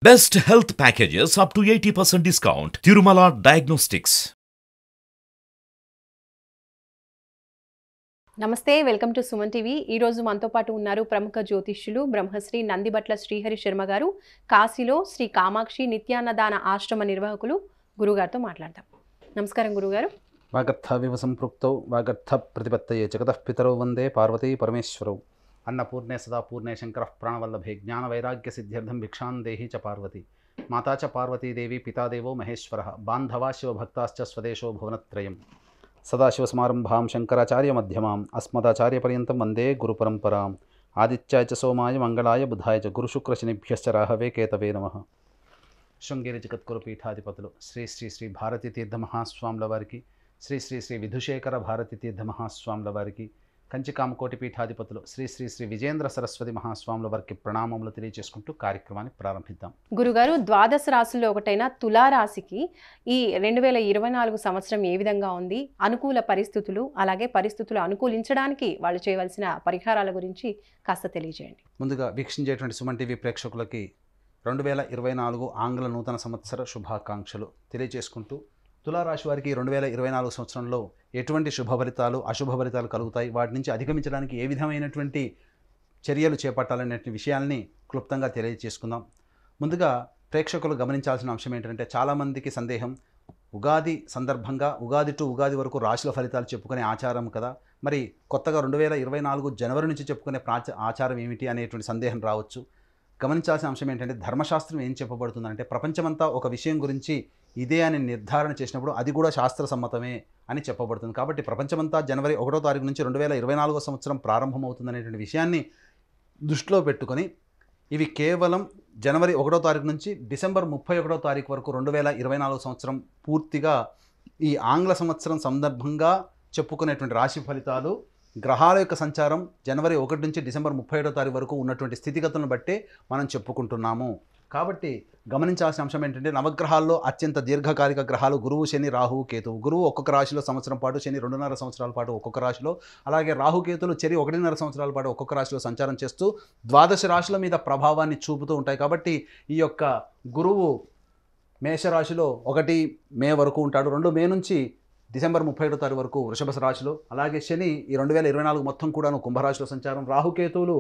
Best health packages up to 80% discount. Tirumala Diagnostics. నమస్తే, welcome to Suman TV. ఈ రోజు మనతో పాటు ఉన్నారు ప్రముఖ జ్యోతిష్యులు బ్రహ్మశ్రీ నందిబట్ల శ్రీహరి శర్మ గారు. కాశీలో శ్రీ కామాక్షి నిత్యాన్నదాన ఆశ్రమ నిర్వాహకులు. గురుగారితో మాట్లాడతాం. నమస్కారం గురుగారు. వాగర్థావివ సంపృక్తౌ వాగర్థ ప్రతిపత్తయే జగతః పితరౌ వందే పార్వతీ పరమేశ్వరౌ. అన్నపూర్ణే సదా పూర్ణే శంకరః ప్రాణవల్లభే జ్ఞాన వైరాగ్య సిద్ధ్యర్థం భిక్షాం దేహి చ పార్వతి. మాతా చ పార్వతీదేవి పితాదేవో మహేశ్వరః. బాంధవా శివభక్తాశ్చ స్వదేశో భువనత్రయం. సదాశివసమారంభాం శంకరాచార్యమధ్యమాం అస్మదాచార్యపర్యంతం వందే గురుపరంపరాం. ఆదిత్యాయ చ సోమాయ మంగళాయ బుధాయ చ గురుశుక్రశనిభ్యశ్చ రాహవే కేతవే నమః. శృంగేరి జగద్గురు పీఠాధిపతులు శ్రీ శ్రీ శ్రీ భారతీ తీర్థ మహాస్వాముల వారికి, శ్రీ శ్రీ శ్రీ విధుశేఖర భారతీ తీర్థ మహాస్వాముల వారికి, కంచికామకోటి పీఠాధిపతులు శ్రీ శ్రీ శ్రీ విజేంద్ర సరస్వతి మహాస్వాముల వారికి ప్రణామములు తెలియజేసుకుంటూ కార్యక్రమాన్ని ప్రారంభిద్దాం. గురుగారు, ద్వాదశ రాశుల్లో ఒకటైన తులారాశికి ఈ 2024 సంవత్సరం ఏ విధంగా ఉంది? అనుకూల పరిస్థితులు, అలాగే పరిస్థితులు అనుకూలించడానికి వాళ్ళు చేయవలసిన పరిహారాల గురించి కాస్త తెలియజేయండి. ముందుగా వీక్షించేటువంటి సుమన్ టీవీ ప్రేక్షకులకి 2024 ఆంగ్ల నూతన సంవత్సర శుభాకాంక్షలు తెలియజేసుకుంటూ, తులారాశి వారికి 2024 సంవత్సరంలో ఎటువంటి శుభ ఫలితాలు అశుభ ఫలితాలు కలుగుతాయి, వాటి నుంచి అధిగమించడానికి ఏ విధమైనటువంటి చర్యలు చేపట్టాలనే విషయాల్ని క్లుప్తంగా తెలియజేసుకుందాం. ముందుగా ప్రేక్షకులు గమనించాల్సిన అంశం ఏంటంటే, చాలామందికి సందేహం, ఉగాది సందర్భంగా ఉగాది టు ఉగాది వరకు రాశుల ఫలితాలు చెప్పుకునే ఆచారం కదా, మరి కొత్తగా 2024 జనవరి నుంచి చెప్పుకునే ఆచారం ఏమిటి అనేటువంటి సందేహం రావచ్చు. గమనించాల్సిన అంశం ఏంటంటే, ధర్మశాస్త్రం ఏం చెప్పబడుతుందంటే, ప్రపంచమంతా ఒక విషయం గురించి ఇదే అని నిర్ధారణ చేసినప్పుడు అది కూడా శాస్త్ర సమ్మతమే అని చెప్పబడుతుంది. కాబట్టి ప్రపంచమంతా జనవరి 1వ తారీఖు నుంచి 2024 సంవత్సరం ప్రారంభమవుతుందనేటువంటి విషయాన్ని దృష్టిలో పెట్టుకొని, ఇవి కేవలం జనవరి 1వ తారీఖు నుంచి డిసెంబర్ 31వ తారీఖు వరకు 2024 సంవత్సరం పూర్తిగా ఈ ఆంగ్ల సంవత్సరం సందర్భంగా చెప్పుకునేటువంటి రాశి ఫలితాలు, గ్రహాల యొక్క సంచారం జనవరి 1 నుంచి డిసెంబర్ 31వ తారీఖు వరకు ఉన్నటువంటి స్థితిగతులను బట్టే మనం చెప్పుకుంటున్నాము. కాబట్టి గమనించాల్సిన అంశం ఏంటంటే, నవగ్రహాల్లో అత్యంత దీర్ఘకాలిక గ్రహాలు గురువు, శని, రాహువు, కేతువు. గురువు ఒక్కొక్క రాశిలో సంవత్సరం పాటు, శని 2.5 సంవత్సరాల పాటు ఒక్కొక్క రాశిలో, అలాగే రాహుకేతులు చెరి 1.5 సంవత్సరాల పాటు ఒక్కొక్క రాశిలో సంచారం చేస్తూ ద్వాదశ రాశుల మీద ప్రభావాన్ని చూపుతూ ఉంటాయి. కాబట్టి ఈ యొక్క గురువు మేషరాశిలో 1 మే వరకు ఉంటాడు, 2 మే నుంచి డిసెంబర్ 31వ తారీఖు వరకు వృషభ రాశిలో, అలాగే శని ఈ 2024 మొత్తం కూడాను కుంభరాశిలో సంచారం, రాహుకేతువులు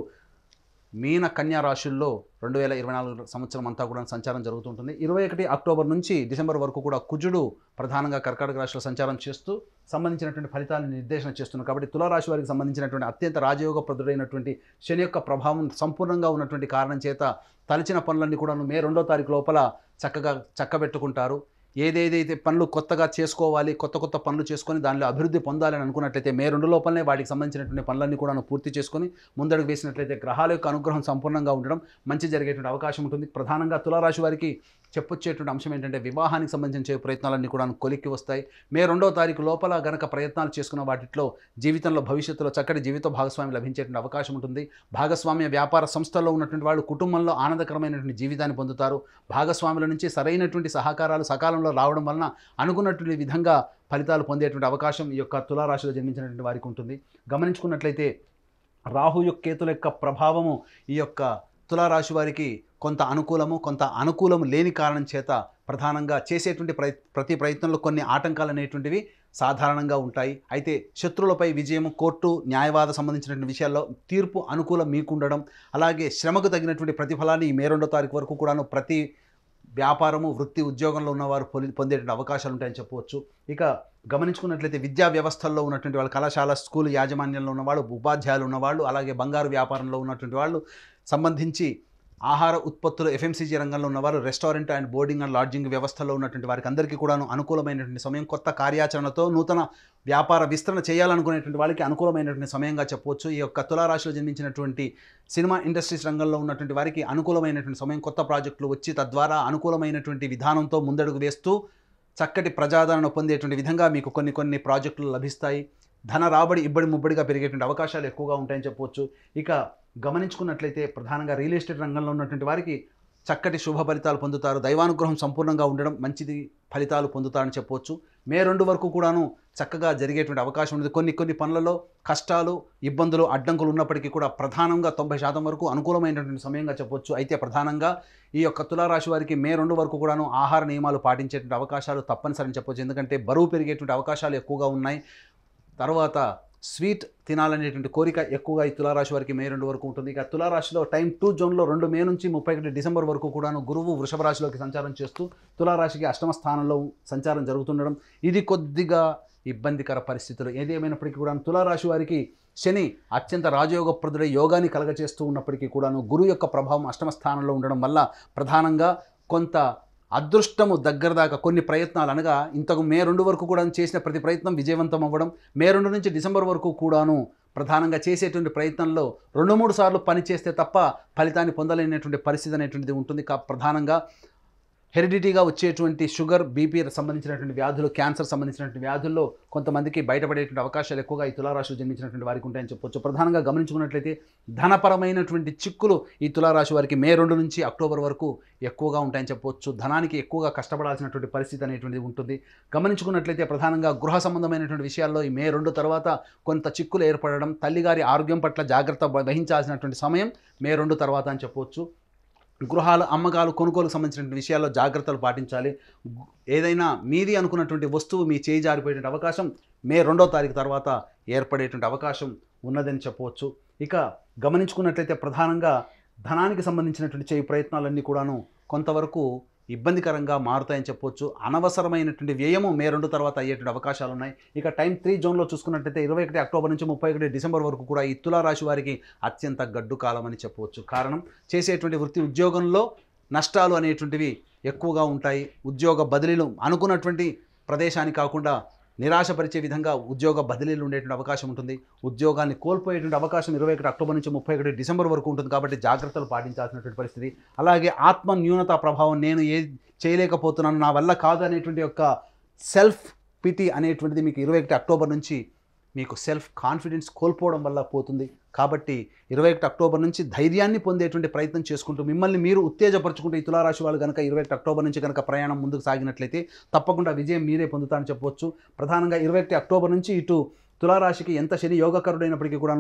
మీన కన్యా రాశుల్లో 2024 సంవత్సరం అంతా కూడా సంచారం జరుగుతుంటుంది. 21 అక్టోబర్ నుంచి డిసెంబర్ వరకు కూడా కుజుడు ప్రధానంగా కర్కాటక రాశిలో సంచారం చేస్తూ సంబంధించినటువంటి ఫలితాలను నిర్దేశన చేస్తున్నారు. కాబట్టి తులారాశి వారికి సంబంధించినటువంటి అత్యంత రాజయోగప్రదుడైనటువంటి శని యొక్క ప్రభావం సంపూర్ణంగా ఉన్నటువంటి కారణం చేత తలచిన పనులన్నీ కూడా మే 2వ తారీఖు లోపల చక్కగా చక్కబెట్టుకుంటారు. ఏదేదైతే పనులు కొత్తగా చేసుకోవాలి, కొత్త పనులు చేసుకొని దానిలో అభివృద్ధి పొందాలని అనుకున్నట్లయితే మే 2 లోపలనే వాటికి సంబంధించినటువంటి పనులన్నీ కూడా పూర్తి చేసుకొని ముందడుగు వేసినట్లయితే గ్రహాల యొక్క అనుగ్రహం సంపూర్ణంగా ఉండడం మంచి జరిగేటువంటి అవకాశం ఉంటుంది. ప్రధానంగా తులారాశి వారికి చెప్పొచ్చేటువంటి అంశం ఏంటంటే, వివాహానికి సంబంధించిన ప్రయత్నాలన్నీ కూడా కొలిక్కి వస్తాయి. మే 2వ తారీఖు లోపల గనక ప్రయత్నాలు చేసుకున్న వాటిలో జీవితంలో భవిష్యత్తులో చక్కటి జీవిత భాగస్వామి లభించేటువంటి అవకాశం ఉంటుంది. భాగస్వామ్య వ్యాపార సంస్థల్లో ఉన్నటువంటి వాళ్ళు కుటుంబంలో ఆనందకరమైనటువంటి జీవితాన్ని పొందుతారు. భాగస్వాముల నుంచి సరైనటువంటి సహకారాలు సకాలంలో రావడం వలన అనుకున్నటువంటి విధంగా ఫలితాలు పొందేటువంటి అవకాశం ఈ యొక్క తులారాశిలో జన్మించినటువంటి వారికి ఉంటుంది. గమనించుకున్నట్లయితే రాహు యొక్క కేతుల యొక్క ప్రభావము ఈ యొక్క తులారాశి వారికి కొంత అనుకూలము, కొంత అనుకూలము లేని కారణం చేత ప్రధానంగా చేసేటువంటి ప్రతి ప్రయత్నంలో కొన్ని ఆటంకాలు అనేటువంటివి సాధారణంగా ఉంటాయి. అయితే శత్రువులపై విజయం, కోర్టు న్యాయవాద సంబంధించినటువంటి విషయాల్లో తీర్పు అనుకూలం మీకుండడం, అలాగే శ్రమకు తగినటువంటి ప్రతిఫలాన్ని ఈ మే 2వ తారీఖు వరకు కూడాను ప్రతి వ్యాపారము, వృత్తి, ఉద్యోగంలో ఉన్నవారు పొందేటువంటి అవకాశాలు ఉంటాయని చెప్పవచ్చు. ఇక గమనించుకున్నట్లయితే విద్యా వ్యవస్థల్లో ఉన్నటువంటి వాళ్ళు, కళాశాల, స్కూల్ యాజమాన్యంలో ఉన్నవాళ్ళు, ఉపాధ్యాయులు ఉన్నవాళ్ళు, అలాగే బంగారు వ్యాపారంలో ఉన్నటువంటి వాళ్ళు, సంబంధించి ఆహార ఉత్పత్తులు ఎఫ్ఎంసీజీ రంగంలో ఉన్నవారు, restaurant and boarding and lodging వ్యవస్థలో ఉన్నటువంటి వారికి అందరికీ కూడాను అనుకూలమైనటువంటి సమయం. కొత్త కార్యాచరణతో నూతన వ్యాపార విస్తరణ చేయాలనుకునేటువంటి వాళ్ళకి అనుకూలమైనటువంటి సమయంగా చెప్పవచ్చు. ఈ యొక్క తులారాశిలో జన్మించినటువంటి సినిమా ఇండస్ట్రీస్ రంగంలో ఉన్నటువంటి వారికి అనుకూలమైనటువంటి సమయం. కొత్త ప్రాజెక్టులు వచ్చి తద్వారా అనుకూలమైనటువంటి విధానంతో ముందడుగు వేస్తూ చక్కటి ప్రజాదరణ పొందేటువంటి విధంగా మీకు కొన్ని ప్రాజెక్టులు లభిస్తాయి. ధన రాబడి ఇబ్బడి ముబ్బడిగా పెరిగేటువంటి అవకాశాలు ఎక్కువగా ఉంటాయని చెప్పవచ్చు. ఇక గమనించుకున్నట్లయితే ప్రధానంగా రియల్ ఎస్టేట్ రంగంలో ఉన్నటువంటి వారికి చక్కటి శుభ ఫలితాలు పొందుతారు. దైవానుగ్రహం సంపూర్ణంగా ఉండడం మంచిది ఫలితాలు పొందుతారని చెప్పవచ్చు. మే 2 వరకు కూడాను చక్కగా జరిగేటువంటి అవకాశం ఉంది. కొన్ని పనులలో కష్టాలు, ఇబ్బందులు, అడ్డంకులు ఉన్నప్పటికీ కూడా ప్రధానంగా 90% వరకు అనుకూలమైనటువంటి సమయంగా చెప్పవచ్చు. అయితే ప్రధానంగా ఈ యొక్క తులారాశి వారికి మే 2 వరకు కూడాను ఆహార నియమాలు పాటించేటువంటి అవకాశాలు తప్పనిసరి చెప్పవచ్చు. ఎందుకంటే బరువు పెరిగేటువంటి అవకాశాలు ఎక్కువగా ఉన్నాయి. తర్వాత స్వీట్ తినాలనేటువంటి కోరిక ఎక్కువగా ఈ తులారాశి వారికి మే 2 వరకు ఉంటుంది. ఇక తులారాశిలో టైం 2 జోన్లో 2 మే నుంచి 31 డిసెంబర్ వరకు కూడాను గురువు వృషభ రాశిలోకి సంచారం చేస్తూ తులారాశికి అష్టమ స్థానంలో సంచారం జరుగుతుండడం ఇది కొద్దిగా ఇబ్బందికర పరిస్థితులు. ఏది ఏమైనప్పటికీ కూడా తులారాశి వారికి శని అత్యంత రాజయోగప్రదుడై యోగాన్ని కలగచేస్తూ ఉన్నప్పటికీ కూడాను గురువు యొక్క ప్రభావం అష్టమ స్థానంలో ఉండడం వల్ల ప్రధానంగా కొంత అదృష్టము దగ్గర దాకా కొన్ని ప్రయత్నాలు అనగా ఇంతకు మే 2 వరకు కూడా చేసిన ప్రతి ప్రయత్నం విజయవంతం అవ్వడం, మే 2 నుంచి డిసెంబర్ వరకు కూడాను ప్రధానంగా చేసేటువంటి ప్రయత్నంలో 2-3 సార్లు పని చేస్తే తప్ప ఫలితాన్ని పొందలేనటువంటి పరిస్థితి అనేటువంటిది ఉంటుంది. ప్రధానంగా హెరిడిటీగా వచ్చేటువంటి షుగర్, బీపీ సంబంధించినటువంటి వ్యాధులు, క్యాన్సర్ సంబంధించినటువంటి వ్యాధుల్లో కొంతమందికి బయటపడేటువంటి అవకాశాలు ఎక్కువగా ఈ తులారాశిలో జన్మించినటువంటి వారికి ఉంటాయని చెప్పొచ్చు. ప్రధానంగా గమనించుకున్నట్లయితే ధనపరమైనటువంటి చిక్కులు ఈ తులారాశి వారికి మే 2 నుంచి అక్టోబర్ వరకు ఎక్కువగా ఉంటాయని చెప్పవచ్చు. ధనానికి ఎక్కువగా కష్టపడాల్సినటువంటి పరిస్థితి అనేటువంటిది ఉంటుంది. గమనించుకున్నట్లయితే ప్రధానంగా గృహ సంబంధమైనటువంటి విషయాల్లో ఈ మే 2 తర్వాత కొంత చిక్కులు ఏర్పడడం, తల్లిగారి ఆరోగ్యం పట్ల జాగ్రత్త వహించాల్సినటువంటి సమయం మే 2 తర్వాత అని చెప్పవచ్చు. గృహాలు, అమ్మకాలు, కొనుగోలుకు సంబంధించిన విషయాల్లో జాగ్రత్తలు పాటించాలి. ఏదైనా మీది అనుకున్నటువంటి వస్తువు మీ చేయి జారిపోయేటువంటి అవకాశం మే 2వ తారీఖు తర్వాత ఏర్పడేటువంటి అవకాశం ఉన్నదని చెప్పవచ్చు. ఇక గమనించుకున్నట్లయితే ప్రధానంగా ధనానికి సంబంధించినటువంటి చేయి ప్రయత్నాలన్నీ కూడాను కొంతవరకు ఇబ్బందికరంగా మారుతాయని చెప్పవచ్చు. అనవసరమైనటువంటి వ్యయము మే 2 తర్వాత అయ్యేటువంటి అవకాశాలు ఉన్నాయి. ఇక టైం 3 జోన్లో చూసుకున్నట్లయితే 21 అక్టోబర్ నుంచి 31 డిసెంబర్ వరకు కూడా ఈ తులారాశి వారికి అత్యంత గడ్డు కాలం అని చెప్పవచ్చు. కారణం చేసేటువంటి వృత్తి ఉద్యోగంలో నష్టాలు అనేటువంటివి ఎక్కువగా ఉంటాయి. ఉద్యోగ బదిలీలు అనుకున్నటువంటి ప్రదేశానికి కాకుండా నిరాశపరిచే విధంగా ఉద్యోగ బదిలీలు ఉండేటువంటి అవకాశం ఉంటుంది. ఉద్యోగాన్ని కోల్పోయేటువంటి అవకాశం 21 అక్టోబర్ నుంచి 31 డిసెంబర్ వరకు ఉంటుంది. కాబట్టి జాగ్రత్తలు పాటించాల్సినటువంటి పరిస్థితి. అలాగే ఆత్మ న్యూనత ప్రభావం, నేను చేయలేకపోతున్నాను, నా వల్ల కాదు అనేటువంటి యొక్క సెల్ఫ్ పిటి అనేటువంటిది మీకు 21 అక్టోబర్ నుంచి మీకు సెల్ఫ్ కాన్ఫిడెన్స్ కోల్పోవడం వల్ల పోతుంది. కాబట్టి 21 అక్టోబర్ నుంచి ధైర్యాన్ని పొందేటువంటి ప్రయత్నం చేసుకుంటూ మిమ్మల్ని మీరు ఉత్తేజపరచుకుంటూ ఈ తులారాశి వాళ్ళు కనుక 21 అక్టోబర్ నుంచి కనుక ప్రయాణం ముందుకు సాగినట్లయితే తప్పకుండా విజయం మీరే పొందుతారని చెప్పవచ్చు. ప్రధానంగా 21 అక్టోబర్ నుంచి ఇటు తులారాశికి ఎంత శని యోగకరుడైనప్పటికీ కూడా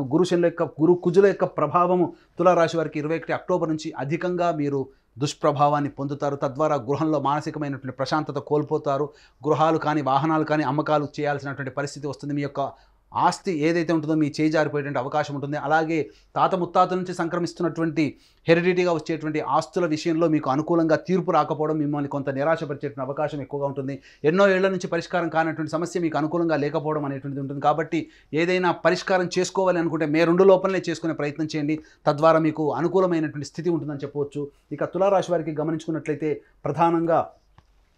గురు కుజుల యొక్క ప్రభావము తులారాశి వారికి 21 అక్టోబర్ నుంచి అధికంగా మీరు దుష్ప్రభావాన్ని పొందుతారు. తద్వారా గృహంలో మానసికమైనటువంటి ప్రశాంతత కోల్పోతారు. గృహాలు కానీ, వాహనాలు కానీ అమ్మకాలు చేయాల్సినటువంటి పరిస్థితి వస్తుంది. మీ యొక్క ఆస్తి ఏదైతే ఉంటుందో మీ చేయి జారిపోయేటువంటి అవకాశం ఉంటుంది. అలాగే తాత ముత్తాతల నుంచి సంక్రమిస్తున్నటువంటి హెరిడిటీగా వచ్చేటువంటి ఆస్తుల విషయంలో మీకు అనుకూలంగా తీర్పు రాకపోవడం మిమ్మల్ని కొంత నిరాశపరిచేటువంటి అవకాశం ఎక్కువగా ఉంటుంది. ఎన్నో ఏళ్ల నుంచి పరిష్కారం కానటువంటి సమస్య మీకు అనుకూలంగా లేకపోవడం అనేటువంటిది ఉంటుంది. కాబట్టి ఏదైనా పరిష్కారం చేసుకోవాలి అనుకుంటే మే 2 లోపలనే చేసుకునే ప్రయత్నం చేయండి. తద్వారా మీకు అనుకూలమైనటువంటి స్థితి ఉంటుందని చెప్పవచ్చు. ఇక తులారాశి వారికి గమనించుకున్నట్లయితే ప్రధానంగా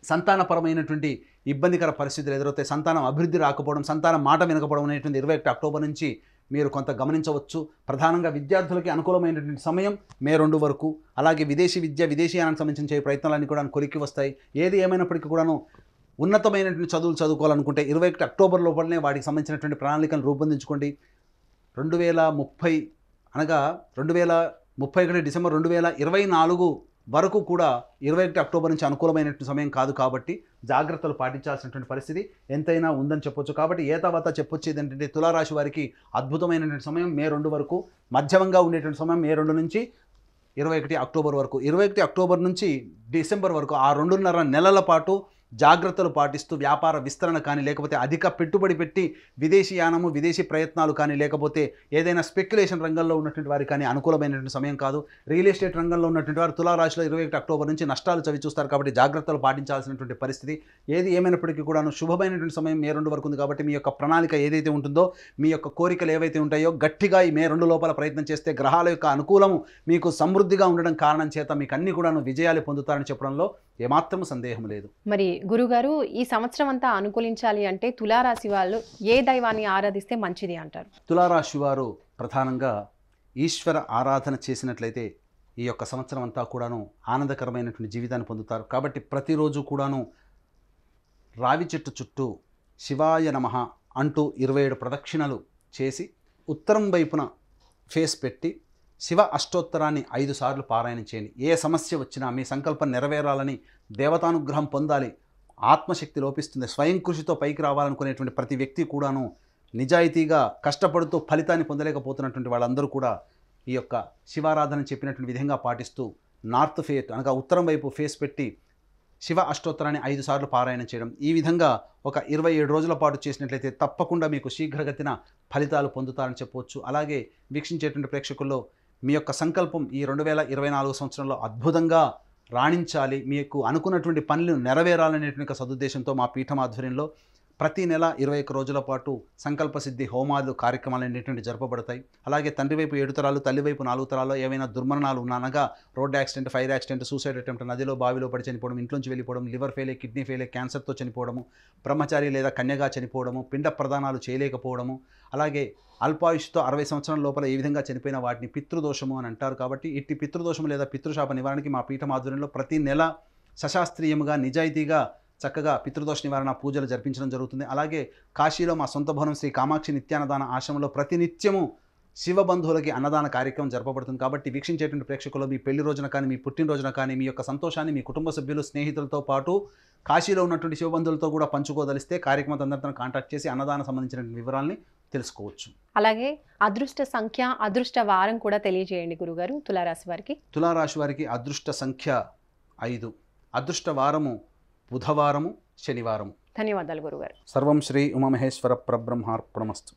సంతానపరమైనటువంటి ఇబ్బందికర పరిస్థితులు ఎదురవుతాయి. సంతానం అభివృద్ధి రాకపోవడం, సంతానం మాట వినకపోవడం అనేటువంటి 21 అక్టోబర్ నుంచి మీరు కొంత గమనించవచ్చు. ప్రధానంగా విద్యార్థులకి అనుకూలమైనటువంటి సమయం మే 2 వరకు. అలాగే విదేశీ విద్య, విదేశీయానికి సంబంధించిన ప్రయత్నాలన్నీ కూడా కొలిక్కి వస్తాయి. ఏది ఏమైనప్పటికీ కూడాను ఉన్నతమైనటువంటి చదువులు చదువుకోవాలనుకుంటే 21 అక్టోబర్ లోపలనే వాటికి సంబంధించినటువంటి ప్రణాళికను రూపొందించుకోండి. 2030 అనగా 2031 డిసెంబర్ 2024 వరకు కూడా 21 అక్టోబర్ నుంచి అనుకూలమైనటువంటి సమయం కాదు. కాబట్టి జాగ్రత్తలు పాటించాల్సినటువంటి పరిస్థితి ఎంతైనా ఉందని చెప్పొచ్చు. కాబట్టి తర్వాత చెప్పొచ్చేది ఏంటంటే తులారాశి వారికి అద్భుతమైనటువంటి సమయం మే 2 వరకు, మధ్యమంగా ఉండేటువంటి సమయం మే 2 నుంచి 21 అక్టోబర్ వరకు. 21 అక్టోబర్ నుంచి డిసెంబర్ వరకు ఆ 2.5 నెలల పాటు జాగ్రత్తలు పాటిస్తూ వ్యాపార విస్తరణ కానీ, లేకపోతే అధిక పెట్టుబడి పెట్టి విదేశీయానము, విదేశీ ప్రయత్నాలు కానీ, లేకపోతే ఏదైనా స్పెక్యులేషన్ రంగంలో ఉన్నటువంటి వారికి కానీ అనుకూలమైనటువంటి సమయం కాదు. రియల్ ఎస్టేట్ రంగంలో ఉన్నటువంటి వారు తులారాశిలో 21 అక్టోబర్ నుంచి నష్టాలు చవి చూస్తారు. కాబట్టి జాగ్రత్తలు పాటించాల్సినటువంటి పరిస్థితి. ఏది ఏమైనప్పటికీ కూడాను శుభమైనటువంటి సమయం మే 2 వరకు ఉంది. కాబట్టి మీ యొక్క ప్రణాళిక ఏదైతే ఉంటుందో, మీ యొక్క కోరికలు ఏవైతే ఉంటాయో గట్టిగా ఈ మే 2 లోపల ప్రయత్నం చేస్తే గ్రహాల యొక్క అనుకూలము మీకు సమృద్ధిగా ఉండడం కారణం చేత మీకు అన్ని కూడాను విజయాలు పొందుతారని చెప్పడంలో ఏమాత్రం సందేహం లేదు. మరి గురుగారు, ఈ సంవత్సరం అంతా అనుకూలించాలి అంటే తులారాశి వాళ్ళు ఏ దైవాన్ని ఆరాధిస్తే మంచిది అంటారు? తులారాశి వారు ప్రధానంగా ఈశ్వర ఆరాధన చేసినట్లయితే ఈ యొక్క సంవత్సరం అంతా కూడాను ఆనందకరమైనటువంటి జీవితాన్ని పొందుతారు. కాబట్టి ప్రతిరోజు కూడాను రావి చెట్టు చుట్టూ శివాయ నమః అంటూ 27 ప్రదక్షిణలు చేసి ఉత్తరం వైపున ఫేస్ పెట్టి శివ అష్టోత్తరాన్ని 5 సార్లు పారాయణ చేయండి. ఏ సమస్య వచ్చినా మీ సంకల్పం నెరవేరాలని, దేవతానుగ్రహం పొందాలి, ఆత్మశక్తి లోపిస్తుంది, స్వయం కృషితో పైకి రావాలనుకునేటువంటి ప్రతి వ్యక్తి కూడాను నిజాయితీగా కష్టపడుతూ ఫలితాన్ని పొందలేకపోతున్నటువంటి వాళ్ళందరూ కూడా ఈ యొక్క శివారాధన చెప్పినటువంటి విధంగా పాటిస్తూ నార్త్ ఫేస్ అనగా ఉత్తరం వైపు ఫేస్ పెట్టి శివ అష్టోత్తరాన్ని 5 సార్లు పారాయణ చేయడం, ఈ విధంగా ఒక 27 రోజుల పాటు చేసినట్లయితే తప్పకుండా మీకు శీఘ్రగతిన ఫలితాలు పొందుతారని చెప్పవచ్చు. అలాగే వీక్షించేటువంటి ప్రేక్షకుల్లో మీ యొక్క సంకల్పం ఈ 2024 సంవత్సరంలో అద్భుతంగా రాణించాలి, మీకు అనుకున్నటువంటి పనులు నెరవేరాలనేటువంటి సదుద్దేశంతో మా పీఠం ఆధ్వర్యంలో ప్రతి నెల 21 రోజుల పాటు సంకల్ప సిద్ధి హోమాలు కార్యక్రమాలు అనేటువంటి జరపబడతాయి. అలాగే తండ్రి వైపు 7 తరాలు, తల్లి వైపు 4 తరాల్లో ఏవైనా దుర్మరణాలు ఉన్నా, అనగా road accident, fire accident, suicide attempt, నదిలో బావిలో పడి చనిపోవడం, ఇంట్లోంచి వెళ్ళిపోవడం, లివర్ ఫెయిలే, కిడ్నీ ఫెయిలే, క్యాన్సర్తో చనిపోవడము, బ్రహ్మచారి లేదా కన్యగా చనిపోవడము, పిండ ప్రదానాలు చేయలేకపోవడము, అలాగే అల్పాయుష్తో 60 సంవత్సరాల లోపల ఏ విధంగా చనిపోయిన వాటిని పితృదోషము అని అంటారు. కాబట్టి ఇట్టి పితృదోషము లేదా పితృశాప నివారణకి మా పీఠం ఆధ్వర్యంలో ప్రతి నెల సశాస్త్రీయముగా నిజాయితీగా చక్కగా పితృదోష నివారణ పూజలు జరిపించడం జరుగుతుంది. అలాగే కాశీలో మా సొంత భవనం శ్రీ కామాక్షి నిత్యాన్నదాన ఆశ్రమంలో ప్రతినిత్యము శివబంధువులకి అన్నదాన కార్యక్రమం జరపబడుతుంది. కాబట్టి వీక్షించేటువంటి ప్రేక్షకులు మీ పెళ్లి రోజున కానీ, మీ పుట్టినరోజున కానీ మీ యొక్క సంతోషాన్ని మీ కుటుంబ సభ్యులు, స్నేహితులతో పాటు కాశీలో ఉన్నటువంటి శివబంధువులతో కూడా పంచుకోదలిస్తే కార్యక్రమం అందరితో కాంటాక్ట్ చేసి అన్నదాన సంబంధించిన వివరాలని తెలుసుకోవచ్చు. అలాగే అదృష్ట సంఖ్య, అదృష్ట వారం కూడా తెలియజేయండి గురుగారు తులారాశి వారికి. తులారాశి వారికి అదృష్ట సంఖ్య 5, అదృష్ట వారము బుధవారము, శనివారము. ధన్యవాదాలు గురుగారు. సర్వం శ్రీ ఉమామహేశ్వర పరబ్రహ్మార్పణమస్తు.